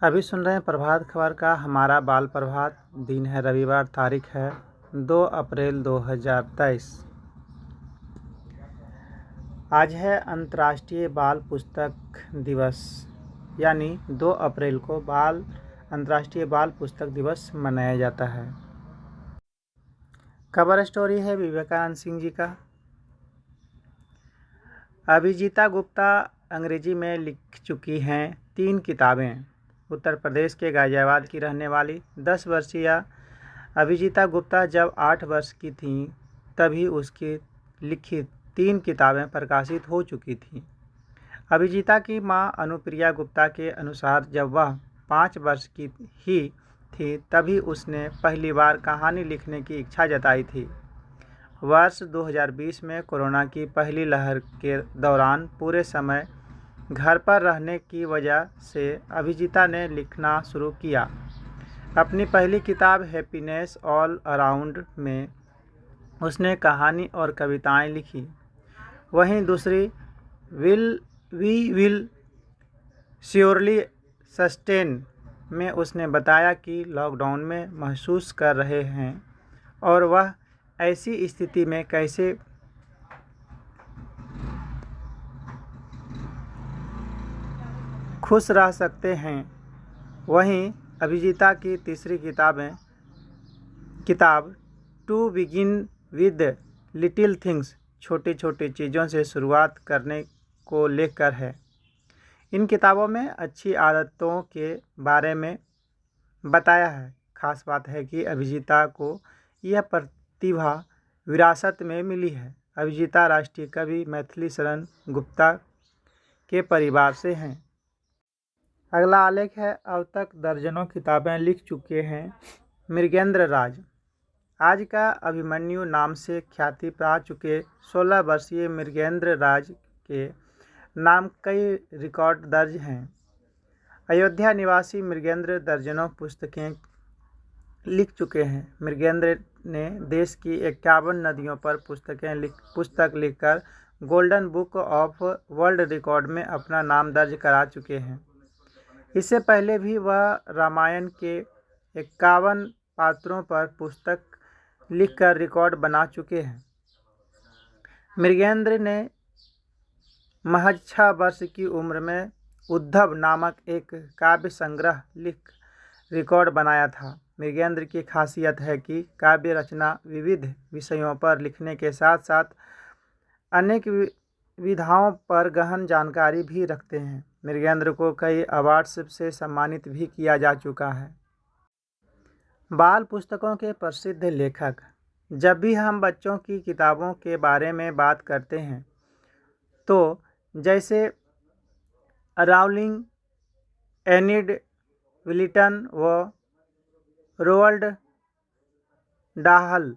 अभी सुन रहे हैं प्रभात खबर का हमारा बाल प्रभात। दिन है रविवार, तारीख है 2 अप्रैल 2023। आज है अंतर्राष्ट्रीय बाल पुस्तक दिवस, यानी 2 अप्रैल को अंतर्राष्ट्रीय बाल पुस्तक दिवस मनाया जाता है। कवर स्टोरी है विवेकानंद सिंह जी का। अभिजीता गुप्ता अंग्रेजी में लिख चुकी हैं 3 किताबें। उत्तर प्रदेश के गाजियाबाद की रहने वाली 10 वर्षीय अभिजीता गुप्ता जब 8 वर्ष की थीं तभी उसकी लिखित 3 किताबें प्रकाशित हो चुकी थीं। अभिजीता की मां अनुप्रिया गुप्ता के अनुसार जब वह 5 वर्ष की ही थी तभी उसने पहली बार कहानी लिखने की इच्छा जताई थी। वर्ष 2020 में कोरोना की पहली लहर के दौरान पूरे समय घर पर रहने की वजह से अभिजीता ने लिखना शुरू किया। अपनी पहली किताब हैप्पीनेस ऑल अराउंड में उसने कहानी और कविताएं लिखी। वहीं दूसरी वी विल श्योरली सस्टेन में उसने बताया कि लॉकडाउन में महसूस कर रहे हैं और वह ऐसी स्थिति में कैसे खुश रह सकते हैं। वहीं अभिजीता की तीसरी किताब to begin with little things छोटी छोटी चीज़ों से शुरुआत करने को लेकर है। इन किताबों में अच्छी आदतों के बारे में बताया है। खास बात है कि अभिजीता को यह प्रतिभा विरासत में मिली है। अभिजीता राष्ट्रीय कवि मैथिली शरण गुप्ता के परिवार से हैं। अगला आलेख है अब तक दर्जनों किताबें लिख चुके हैं मृगेंद्र राज। आज का अभिमन्यु नाम से ख्याति पा चुके 16 वर्षीय मृगेंद्र राज के नाम कई रिकॉर्ड दर्ज हैं। अयोध्या निवासी मृगेंद्र दर्जनों पुस्तकें लिख चुके हैं। मृगेंद्र ने देश की 51 नदियों पर पुस्तक लिखकर golden book of world record में अपना नाम दर्ज करा चुके हैं। इससे पहले भी वह रामायण के 51 पात्रों पर पुस्तक लिखकर रिकॉर्ड बना चुके हैं। मृगेंद्र ने महज 6 वर्ष की उम्र में उद्धव नामक एक काव्य संग्रह लिख रिकॉर्ड बनाया था। मृगेंद्र की खासियत है कि काव्य रचना विविध विषयों पर लिखने के साथ साथ अनेक विधाओं पर गहन जानकारी भी रखते हैं। मृगेंद्र को कई अवार्ड्स से सम्मानित भी किया जा चुका है। बाल पुस्तकों के प्रसिद्ध लेखक। जब भी हम बच्चों की किताबों के बारे में बात करते हैं तो जैसे राउलिंग, एनिड विलिटन व रोल्ड डाहल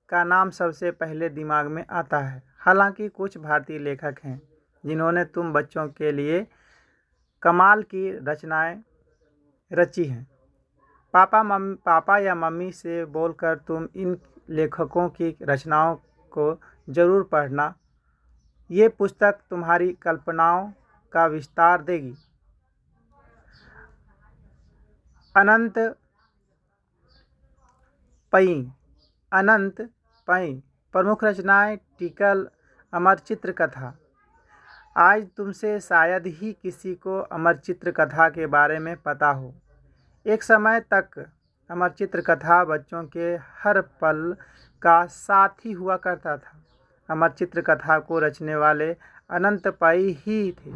का नाम सबसे पहले दिमाग में आता है। हालांकि कुछ भारतीय लेखक हैं जिन्होंने तुम बच्चों के लिए कमाल की रचनाएं रची हैं। पापा या मम्मी से बोलकर तुम इन लेखकों की रचनाओं को ज़रूर पढ़ना। ये पुस्तक तुम्हारी कल्पनाओं का विस्तार देगी। अनंत पई प्रमुख रचनाएं टिकल अमर चित्र कथा। आज तुमसे शायद ही किसी को अमर चित्र कथा के बारे में पता हो। एक समय तक अमर चित्र कथा बच्चों के हर पल का साथी हुआ करता था। अमर चित्र कथा को रचने वाले अनंत पई ही थे,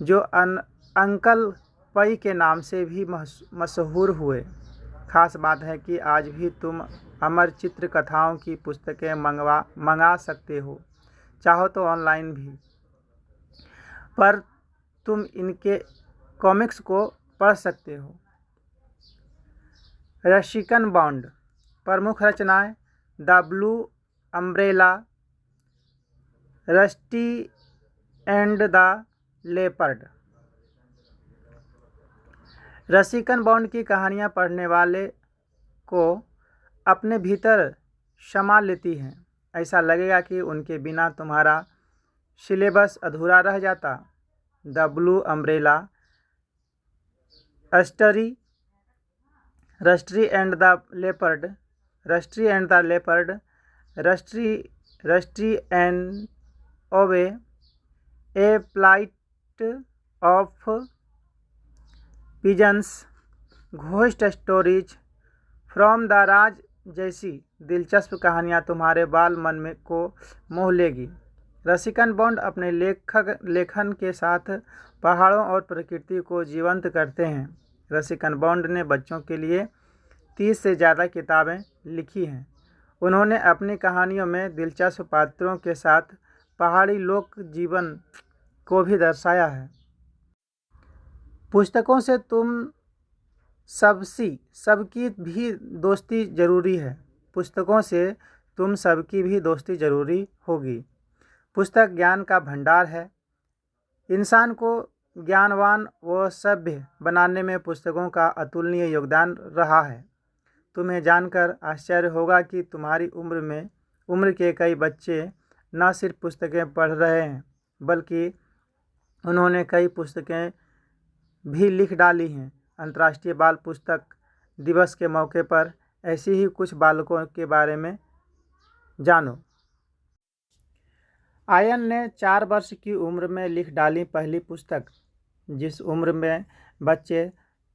जो अंकल पई के नाम से भी मशहूर हुए। खास बात है कि आज भी तुम अमर चित्र कथाओं की पुस्तकें मंगा सकते हो, चाहो तो ऑनलाइन भी, पर तुम इनके कॉमिक्स को पढ़ सकते हो। रशिकन बॉन्ड प्रमुख रचनाएं the blue umbrella, Rusty and the leopard. Ruskin Bond की कहानियाँ पढ़ने वाले को अपने भीतर समा लेती हैं। ऐसा लगेगा कि उनके बिना तुम्हारा सिलेबस अधूरा रह जाता। The blue umbrella story, Rusty and the leopard, Rusty and the leopard, Rusty and away, a flight of pigeons, ghost stories from the Raj जैसी दिलचस्प कहानियाँ तुम्हारे बाल मन में को मोह लेगी। रसिकन बॉन्ड अपने लेखन के साथ पहाड़ों और प्रकृति को जीवंत करते हैं। रसिकन बॉन्ड ने बच्चों के लिए 30 से ज़्यादा किताबें लिखी हैं। उन्होंने अपनी कहानियों में दिलचस्प पात्रों के साथ पहाड़ी लोक जीवन को भी दर्शाया है। पुस्तकों से सबकी भी दोस्ती ज़रूरी है। पुस्तकों से तुम सबकी भी दोस्ती ज़रूरी होगी। पुस्तक ज्ञान का भंडार है। इंसान को ज्ञानवान व सभ्य बनाने में पुस्तकों का अतुलनीय योगदान रहा है। तुम्हें जानकर आश्चर्य होगा कि तुम्हारी उम्र के कई बच्चे न सिर्फ पुस्तकें पढ़ रहे हैं, बल्कि उन्होंने कई पुस्तकें भी लिख डाली हैं। अंतर्राष्ट्रीय बाल पुस्तक दिवस के मौके पर ऐसी ही कुछ बालकों के बारे में जानो। आयन ने 4 वर्ष की उम्र में लिख डाली पहली पुस्तक। जिस उम्र में बच्चे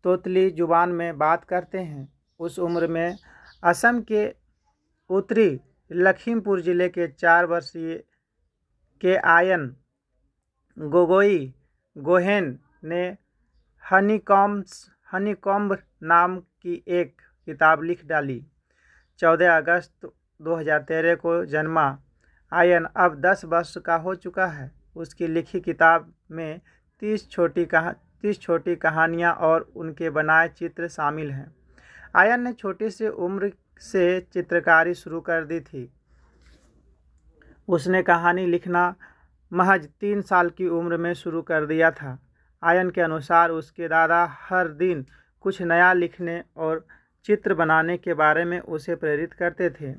तोतली जुबान में बात करते हैं, उस उम्र में असम के उत्तरी लखीमपुर जिले के 4 वर्षीय के आयन गोगोई गोहेन ने हनीकॉम्ब नाम की एक किताब लिख डाली। 14 अगस्त 2013 को जन्मा आयन अब 10 वर्ष का हो चुका है। उसकी लिखी किताब में 30 छोटी कहानियाँ और उनके बनाए चित्र शामिल हैं। आयन ने छोटी सी उम्र से चित्रकारी शुरू कर दी थी। उसने कहानी लिखना महज 3 साल की उम्र में शुरू कर दिया था। आयन के अनुसार उसके दादा हर दिन कुछ नया लिखने और चित्र बनाने के बारे में उसे प्रेरित करते थे।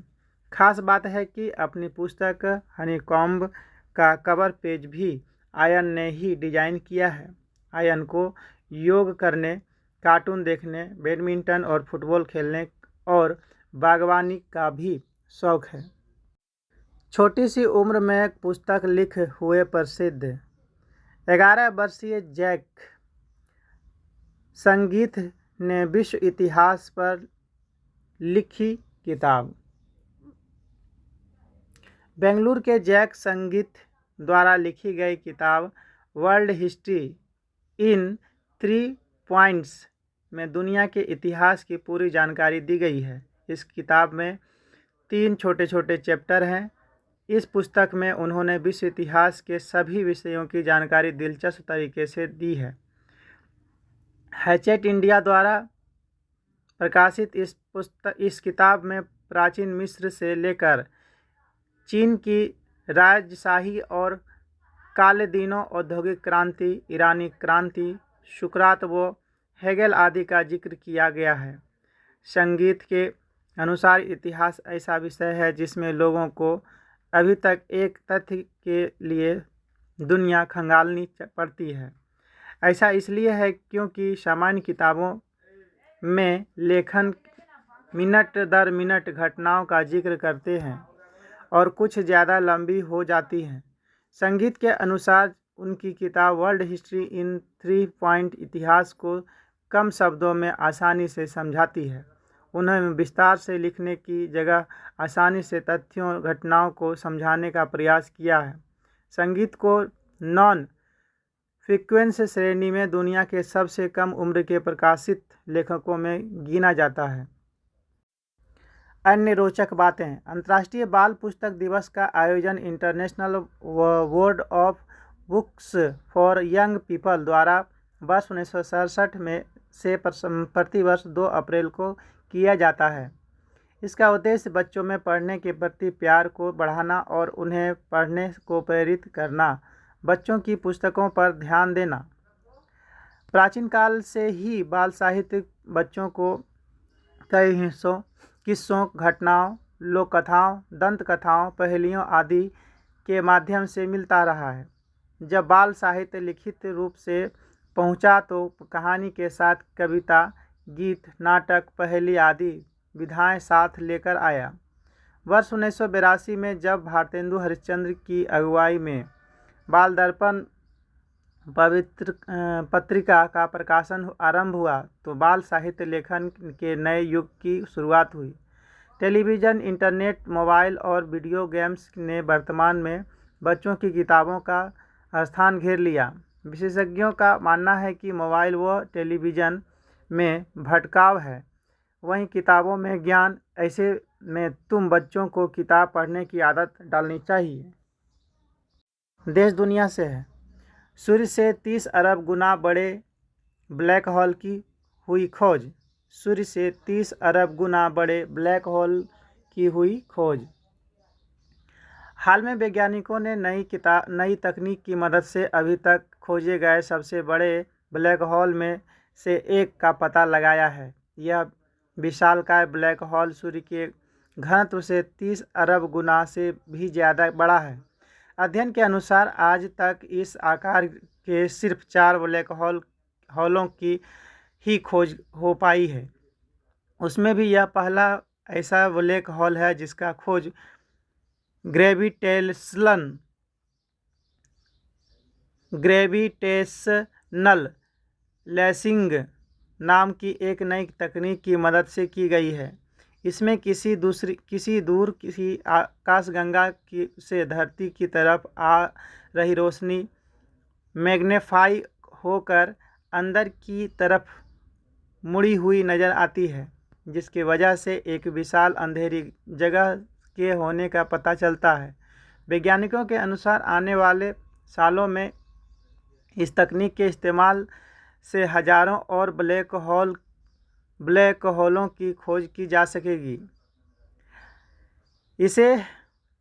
खास बात है कि अपनी पुस्तक हनीकॉम्ब का कवर पेज भी आयन ने ही डिजाइन किया है। आयन को योग करने, कार्टून देखने, बैडमिंटन और फुटबॉल खेलने और बागवानी का भी शौक है। छोटी सी उम्र में एक पुस्तक लिख हुए प्रसिद्ध 11 वर्षीय जैक संगीत ने विश्व इतिहास पर लिखी किताब। बेंगलुरु के जैक संगीत द्वारा लिखी गई किताब वर्ल्ड हिस्ट्री इन 3 पॉइंट्स में दुनिया के इतिहास की पूरी जानकारी दी गई है। इस किताब में 3 छोटे छोटे चैप्टर हैं। इस पुस्तक में उन्होंने विश्व इतिहास के सभी विषयों की जानकारी दिलचस्प तरीके से दी है। हैचेट इंडिया द्वारा प्रकाशित इस किताब में प्राचीन मिस्र से लेकर चीन की राजशाही और काले दिनों, औद्योगिक क्रांति, ईरानी क्रांति, सुकरात व हेगेल आदि का जिक्र किया गया है। संगीत के अनुसार इतिहास ऐसा विषय है जिसमें लोगों को अभी तक एक तथ्य के लिए दुनिया खंगालनी पड़ती है। ऐसा इसलिए है क्योंकि सामान्य किताबों में लेखन मिनट दर मिनट घटनाओं का जिक्र करते हैं और कुछ ज़्यादा लंबी हो जाती हैं। संगीत के अनुसार उनकी किताब वर्ल्ड हिस्ट्री इन 3 पॉइंट इतिहास को कम शब्दों में आसानी से समझाती है। उन्होंने विस्तार से लिखने की जगह आसानी से तथ्यों, घटनाओं को समझाने का प्रयास किया है। संगीत को नॉन फ्रीक्वेंस श्रेणी में दुनिया के सबसे कम उम्र के प्रकाशित लेखकों में गिना जाता है। अन्य रोचक बातें। अंतर्राष्ट्रीय बाल पुस्तक दिवस का आयोजन international board of books for young people द्वारा वर्ष 1967 में से प्रतिवर्ष 2 अप्रैल को किया जाता है। इसका उद्देश्य बच्चों में पढ़ने के प्रति प्यार को बढ़ाना और उन्हें पढ़ने को प्रेरित करना, बच्चों की पुस्तकों पर ध्यान देना। प्राचीन काल से ही बाल साहित्य बच्चों को कई किस्सों, घटनाओं, लोक कथाओं, दंत कथाओं, पहेलियों आदि के माध्यम से मिलता रहा है। जब बाल साहित्य लिखित रूप से पहुंचा तो कहानी के साथ कविता, गीत, नाटक, पहेली आदि विधाएं साथ लेकर आया। वर्ष 1982 में जब भारतेंदु हरिश्चंद्र की अगुवाई में बाल दर्पण पत्रिका का प्रकाशन आरंभ हुआ तो बाल साहित्य लेखन के नए युग की शुरुआत हुई। टेलीविज़न, इंटरनेट, मोबाइल और वीडियो गेम्स ने वर्तमान में बच्चों की किताबों का स्थान घेर लिया। विशेषज्ञों का मानना है कि मोबाइल व टेलीविज़न में भटकाव है, वहीं किताबों में ज्ञान। ऐसे में तुम बच्चों को किताब पढ़ने की आदत डालनी चाहिए। देश दुनिया से है। सूर्य से 30 अरब गुना बड़े ब्लैक होल की हुई खोज। सूर्य से 30 अरब गुना बड़े ब्लैक होल की हुई खोज। हाल में वैज्ञानिकों ने नई तकनीक की मदद से अभी तक खोजे गए सबसे बड़े ब्लैक होल में से एक का पता लगाया है। यह विशालकाय ब्लैक होल सूर्य के घनत्व से 30 अरब गुना से भी ज़्यादा बड़ा है। अध्ययन के अनुसार आज तक इस आकार के सिर्फ 4 ब्लैक होलों की ही खोज हो पाई है। उसमें भी यह पहला ऐसा ब्लैक होल है जिसका खोज ग्रेविटेशनल लेंसिंग नाम की एक नई तकनीक की मदद से की गई है। इसमें किसी आकाशगंगा से धरती की तरफ आ रही रोशनी मैग्नीफाई होकर अंदर की तरफ मुड़ी हुई नज़र आती है, जिसकी वजह से एक विशाल अंधेरी जगह के होने का पता चलता है। वैज्ञानिकों के अनुसार आने वाले सालों में इस तकनीक के इस्तेमाल से हजारों और ब्लैक होलों की खोज की जा सकेगी।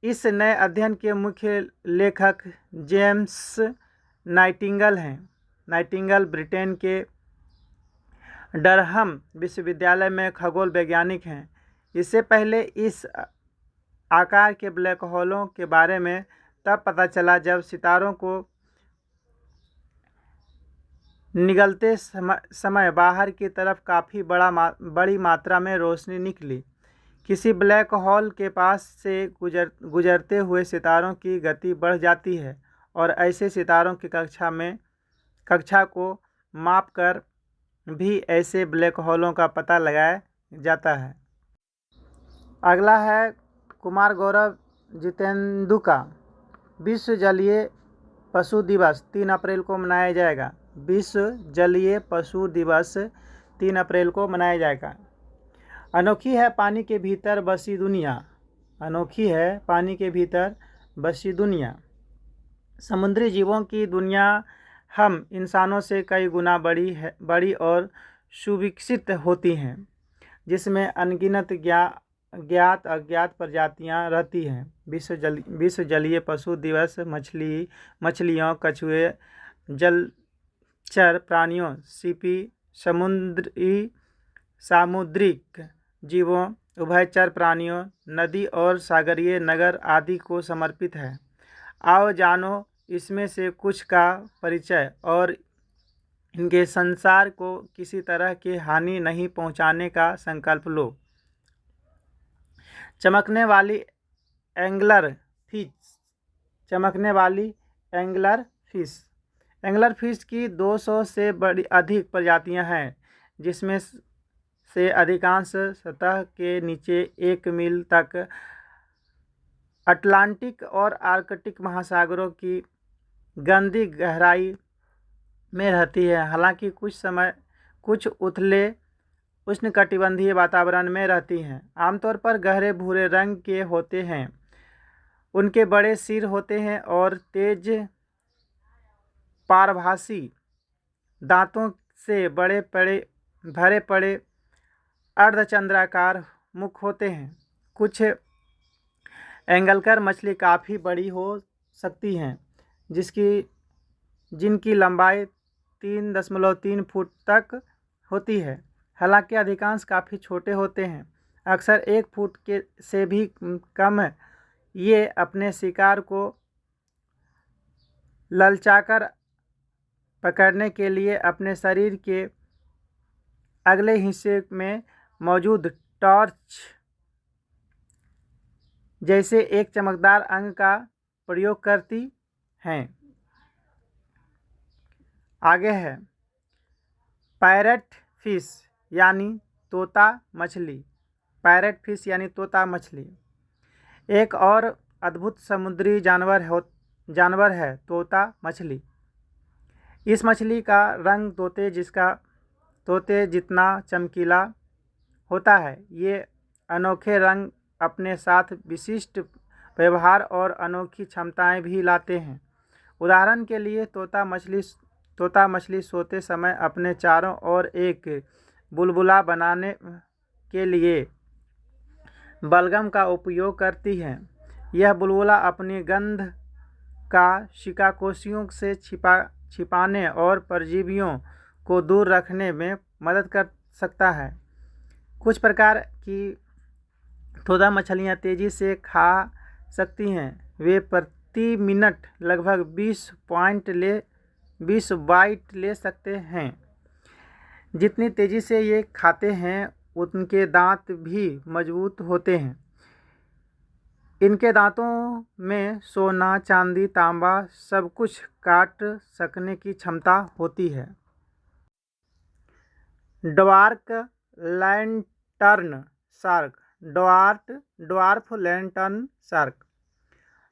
इस नए अध्ययन के मुख्य लेखक जेम्स नाइटिंगेल हैं। नाइटिंगेल ब्रिटेन के डरहम विश्वविद्यालय में खगोल वैज्ञानिक हैं। इससे पहले इस आकार के ब्लैक होलों के बारे में तब पता चला जब सितारों को निगलते समय बाहर की तरफ काफ़ी बड़ी मात्रा में रोशनी निकली। किसी ब्लैक होल के पास से गुजरते हुए सितारों की गति बढ़ जाती है और ऐसे सितारों की कक्षा को मापकर भी ऐसे ब्लैक होलों का पता लगाया जाता है। अगला है कुमार गौरव जितेंदु का विश्व जलीय पशु दिवस 3 अप्रैल को मनाया जाएगा। विश्व जलीय पशु दिवस 3 अप्रैल को मनाया जाएगा। अनोखी है पानी के भीतर बसी दुनिया। अनोखी है पानी के भीतर बसी दुनिया। समुद्री जीवों की दुनिया हम इंसानों से कई गुना बड़ी और सुविकसित होती हैं, जिसमें अनगिनत ज्ञात अज्ञात प्रजातियां रहती हैं। विश्व जलीय पशु दिवस मछलियों, कछुए, जलचर प्राणियों, सीपी, सामुद्रिक जीवों, उभयचर प्राणियों, नदी और सागरीय नगर आदि को समर्पित है। आओ जानो इसमें से कुछ का परिचय और इनके संसार को किसी तरह की हानि नहीं पहुंचाने का संकल्प लो। चमकने वाली एंगलर फिश। एंगलर फिश की 200 से अधिक प्रजातियां हैं, जिसमें से अधिकांश सतह के नीचे 1 मील तक अटलांटिक और आर्कटिक महासागरों की गंदी गहराई में रहती है। हालांकि कुछ उथले उष्णकटिबंधीय वातावरण में रहती हैं। आमतौर पर गहरे भूरे रंग के होते हैं। उनके बड़े सिर होते हैं और तेज पारभासी दांतों से भरे पड़े अर्धचंद्राकार मुख होते हैं। कुछ एंगलर मछली काफ़ी बड़ी हो सकती हैं, जिनकी लंबाई 3.3 फुट तक होती है। हालांकि अधिकांश काफ़ी छोटे होते हैं, अक्सर 1 फुट से भी कम। ये अपने शिकार को ललचाकर पकड़ने के लिए अपने शरीर के अगले हिस्से में मौजूद टॉर्च जैसे एक चमकदार अंग का प्रयोग करती हैं। आगे है पैरट फिश यानी तोता मछली। पैरट फिश यानी तोता मछली एक और अद्भुत समुद्री जानवर है तोता मछली। इस मछली का रंग तोते जितना चमकीला होता है। ये अनोखे रंग अपने साथ विशिष्ट व्यवहार और अनोखी क्षमताएं भी लाते हैं। उदाहरण के लिए तोता मछली सोते समय अपने चारों ओर एक बुलबुला बनाने के लिए बलगम का उपयोग करती है। यह बुलबुला अपनी गंध का शिकाकोशियों से छिपाने और परजीवियों को दूर रखने में मदद कर सकता है। कुछ प्रकार की तोता मछलियाँ तेज़ी से खा सकती हैं। वे प्रति मिनट लगभग 20 बाइट ले सकते हैं। जितनी तेज़ी से ये खाते हैं उनके दांत भी मजबूत होते हैं। इनके दांतों में सोना, चांदी, तांबा सब कुछ काट सकने की क्षमता होती है। Dwarf lantern shark.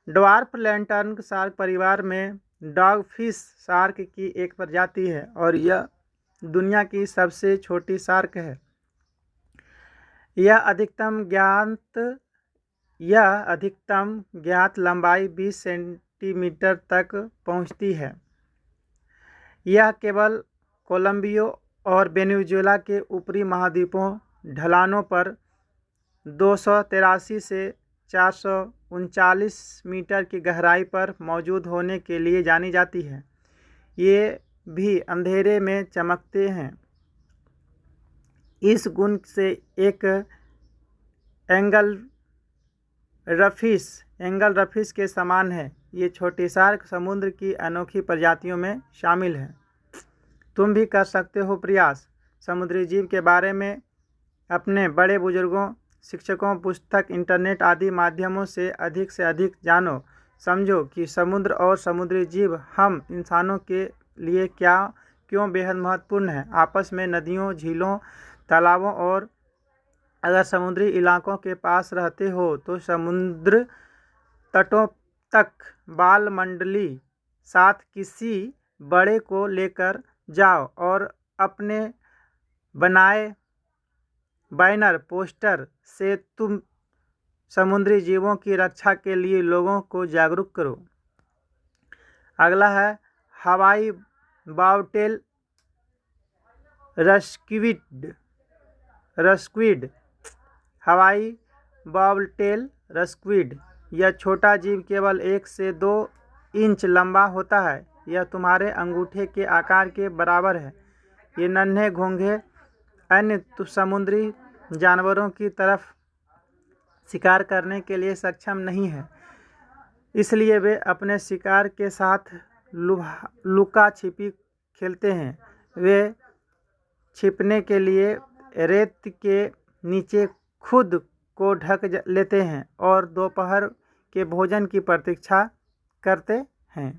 Dwarf lantern shark परिवार में डॉगफिश शार्क की एक प्रजाति है और यह दुनिया की सबसे छोटी शार्क है। यह अधिकतम ज्ञात लंबाई 20 सेंटीमीटर तक पहुंचती है। यह केवल कोलंबिया और वेनेजुएला के ऊपरी महाद्वीपों ढलानों पर 283 से 439 मीटर की गहराई पर मौजूद होने के लिए जानी जाती है। ये भी अंधेरे में चमकते हैं। इस गुण से एक एंगल रफिश के समान है। ये छोटी शार्क समुद्र की अनोखी प्रजातियों में शामिल है। तुम भी कर सकते हो प्रयास। समुद्री जीव के बारे में अपने बड़े बुजुर्गों, शिक्षकों, पुस्तक, इंटरनेट आदि माध्यमों से अधिक जानो। समझो कि समुद्र और समुद्री जीव हम इंसानों के लिए क्यों बेहद महत्वपूर्ण है। आपस में नदियों, झीलों, तालाबों और अगर समुद्री इलाकों के पास रहते हो तो समुद्र तटों तक बाल मंडली साथ किसी बड़े को लेकर जाओ और अपने बनाए बैनर पोस्टर से तुम समुद्री जीवों की रक्षा के लिए लोगों को जागरूक करो। अगला है हवाई बॉबटेल रस्क्विड। हवाई बॉबटेल रस्क्विड यह छोटा जीव केवल 1 से 2 इंच लंबा होता है। यह तुम्हारे अंगूठे के आकार के बराबर है। ये नन्हे घोंघे अन्य समुद्री जानवरों की तरफ शिकार करने के लिए सक्षम नहीं है, इसलिए वे अपने शिकार के साथ लुका छिपी खेलते हैं। वे छिपने के लिए रेत के नीचे खुद को ढक लेते हैं और दोपहर के भोजन की प्रतीक्षा करते हैं।